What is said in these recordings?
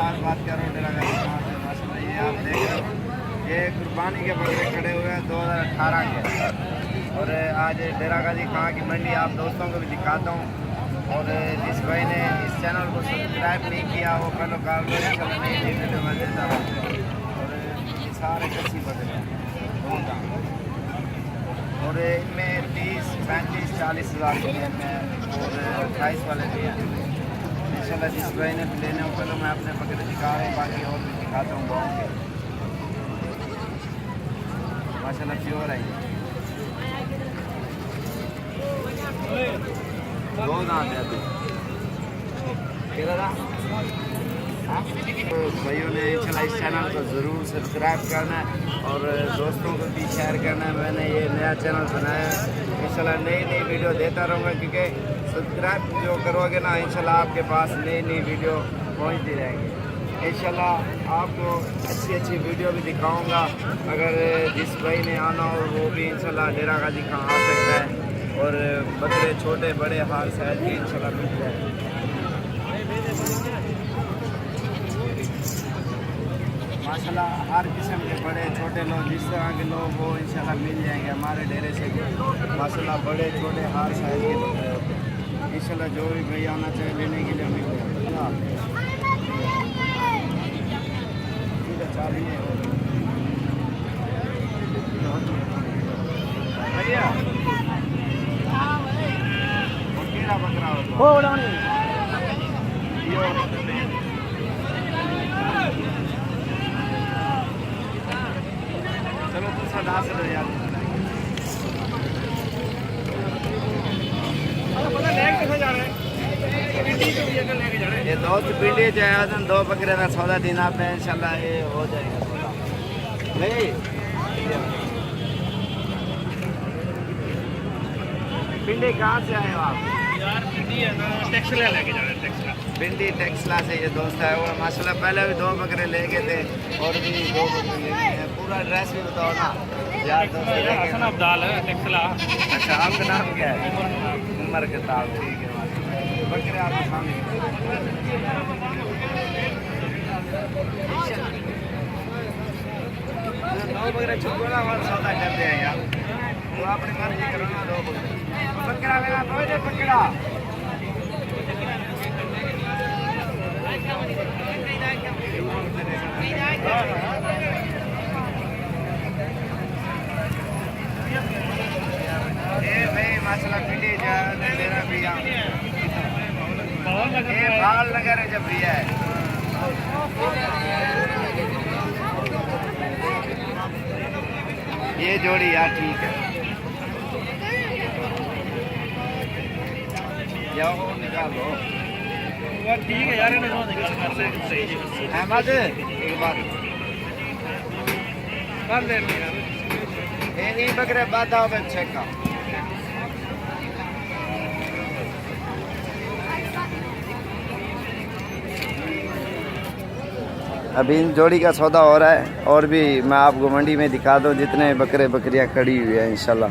बार बात कर रहा हूँ डेरा गाजी खां से। माशाल्लाह ये आप देख रहे हो, ये कुर्बानी के बकरे खड़े हुए हैं 2018 के। और आज डेरा गाजी खां की मंडी आप दोस्तों को भी दिखाता हूँ। और जिस भाई ने इस चैनल को सब्सक्राइब नहीं किया वो पहले कार नहीं वीडियो में देता हूँ। और ये सारे कच्ची बकरे हैं और इनमें 30, 35, 40 हज़ार के हैं और 28 वाले भी हैं। इंशाल्लाह जिस भाई ने लेने हो पहले मैं अपने बकरे दिखा रहा हूँ, बाकी और भी दिखाता हूँ गाँव के। माशाल्लाह प्योर है, 2 दांत है अभी। तो भाइयों ने इंशाल्लाह इस चैनल को ज़रूर सब्सक्राइब करना है और दोस्तों को भी शेयर करना है। मैंने ये नया चैनल बनाया है, इंशाल्लाह नई नई वीडियो देता रहूँगा, क्योंकि सब्सक्राइब जो करोगे ना इंशाल्लाह आपके पास नई नई वीडियो पहुँचती रहेंगी। इंशाल्लाह आपको अच्छी अच्छी वीडियो भी दिखाऊँगा। अगर जिस भाई ने आना हो वो भी इंशाल्लाह डेरा गाजी खां आ सकता है। और बकरे छोटे बड़े हर साइज के इंशाल्लाह मिल जाए। माशाल्लाह हर किस्म के बड़े छोटे लोग जिस तरह के लोग वो इंशाल्लाह मिल जाएंगे हमारे डेरे से। माशाल्लाह बड़े छोटे हर साइज के बकरे होते हैं। इंशाल्लाह जो भी भाई आना चाहे लेने के लिए मिल जाएगा। भैया बकरा होता चलो दूसरा 10 यार ये 2 पिंडी जाए 2 बकरे का 14 दिन आप में इंशाल्लाह ये हो जाएगा सौदा। नहीं पिंडी कहाँ से आए हो आप? यार पिंडी है ना, टेक्सला लेके जा रहे हैं। टेक्सला पिंडी टेक्सला से ये दोस्त है वो। माशाल्लाह पहले भी 2 बकरे ले गए थे और भी 2 बकरे ले गए हैं। पूरा एड्रेस भी बताओ ना यार। दोस्त हसन अब्दाल है टेक्सला। अच्छा आपका नाम क्या है? उमर खताब, ठीक है। बकरे आपके सामने 2 बकरे छुपा वाला सौदा करते हैं यार। तो आपने मर्जी करो ना 2 बकरे पकड़ा मेरा तो ये पकड़ा। भाई माशाल्लाह पिंडी मेरा भैया बाल नगर है जब भैया है। ये जोड़ी यार ठीक है, जाओ निकाल लो यार ठीक है यार, इन्हें निकाल कर ले सही है। अहमद एक बात कर ले ये नहीं बकरे बात आओ मैं चेक का। अभी इन जोड़ी का सौदा हो रहा है और भी मैं आपको मंडी में दिखा दूँ जितने बकरे बकरियां खड़ी हुई है इंशाल्लाह।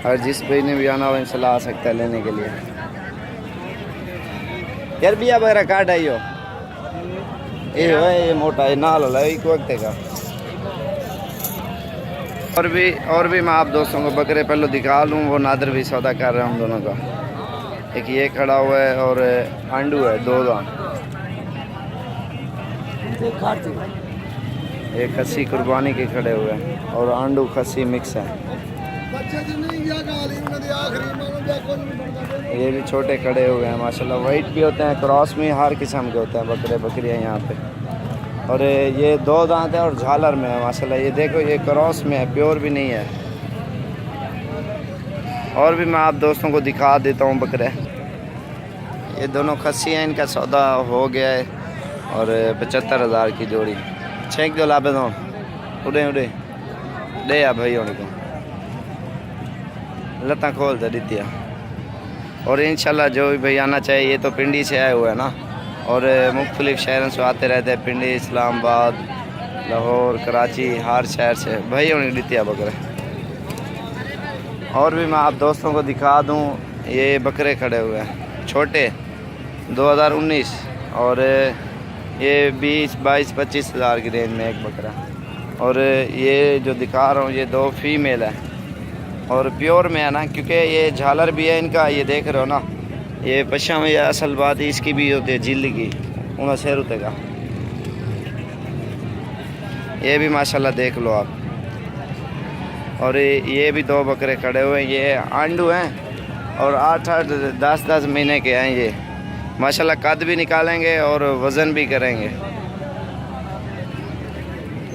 और जिस भाई ने भी आना हो इंशाल्लाह आ सकता है लेने के लिए। यार बिया वगैरह काट आई हो ये मोटा है नाल होला एक वक्त का। और भी मैं आप दोस्तों को बकरे पहले दिखा लूँ। वो नादर भी सौदा कर रहे हैं हम दोनों का। एक ये खड़ा हुआ है और आंडू है 2 दांत। ये खस्सी कुर्बानी के खड़े हुए हैं और आंडू खस्सी मिक्स है। ये भी छोटे खड़े हुए हैं माशाल्लाह। वाइट भी होते हैं, क्रॉस में हर किस्म के होते हैं बकरे बकरियां यहाँ पे। और ये 2 दांत है और झालर में है माशाल्लाह। ये देखो ये क्रॉस में है, प्योर भी नहीं है। और भी मैं आप दोस्तों को दिखा देता हूँ बकरे। ये दोनों खस्सी हैं, इनका सौदा हो गया है और 75,000 की जोड़ी। 6 जो लाभे दो उड़े उड़े दे या भाई होने को लता खोल दे दिया। और इंशाल्लाह जो भी भाई आना चाहिए, ये तो पिंडी से आए हुए हैं ना और मुख्तलिफ शहरों से आते रहते हैं। पिंडी, इस्लामाबाद, लाहौर, कराची, हर शहर से भाई होने दिया बकरे। और भी मैं आप दोस्तों को दिखा दूँ, ये बकरे खड़े हुए हैं छोटे 2019 और ये 20-22-25 हज़ार की रेंज में एक बकरा। और ये जो दिखा रहा हूँ ये 2 फीमेल है और प्योर में है ना, क्योंकि ये झालर भी है इनका, ये देख रहे हो ना, ये पशा में। ये असल बात इसकी भी होती है जिल्द की, उन्हें शेर होते का। ये भी माशाल्लाह देख लो आप। और ये भी 2 बकरे खड़े हुए हैं, ये आंडू हैं और 8-10 महीने के हैं ये। माशाल्लाह कद भी निकालेंगे और वज़न भी करेंगे।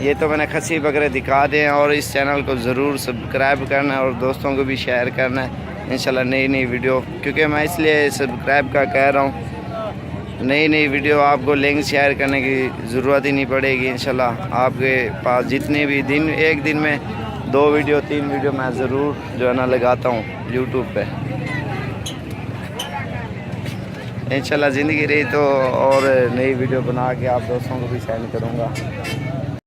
ये तो मैंने खसी बकरे दिखा दिए हैं। और इस चैनल को ज़रूर सब्सक्राइब करना है और दोस्तों को भी शेयर करना है इंशाल्लाह नई वीडियो, क्योंकि मैं इसलिए सब्सक्राइब का कह रहा हूँ। नई वीडियो आपको लिंक शेयर करने की ज़रूरत ही नहीं पड़ेगी इंशाल्लाह। आपके पास जितने भी दिन, एक दिन में 2 वीडियो 3 वीडियो मैं ज़रूर जो है ना लगाता हूँ यूट्यूब पे इंशाल्लाह। ज़िंदगी रही तो और नई वीडियो बना के आप दोस्तों को भी सेंड करूँगा।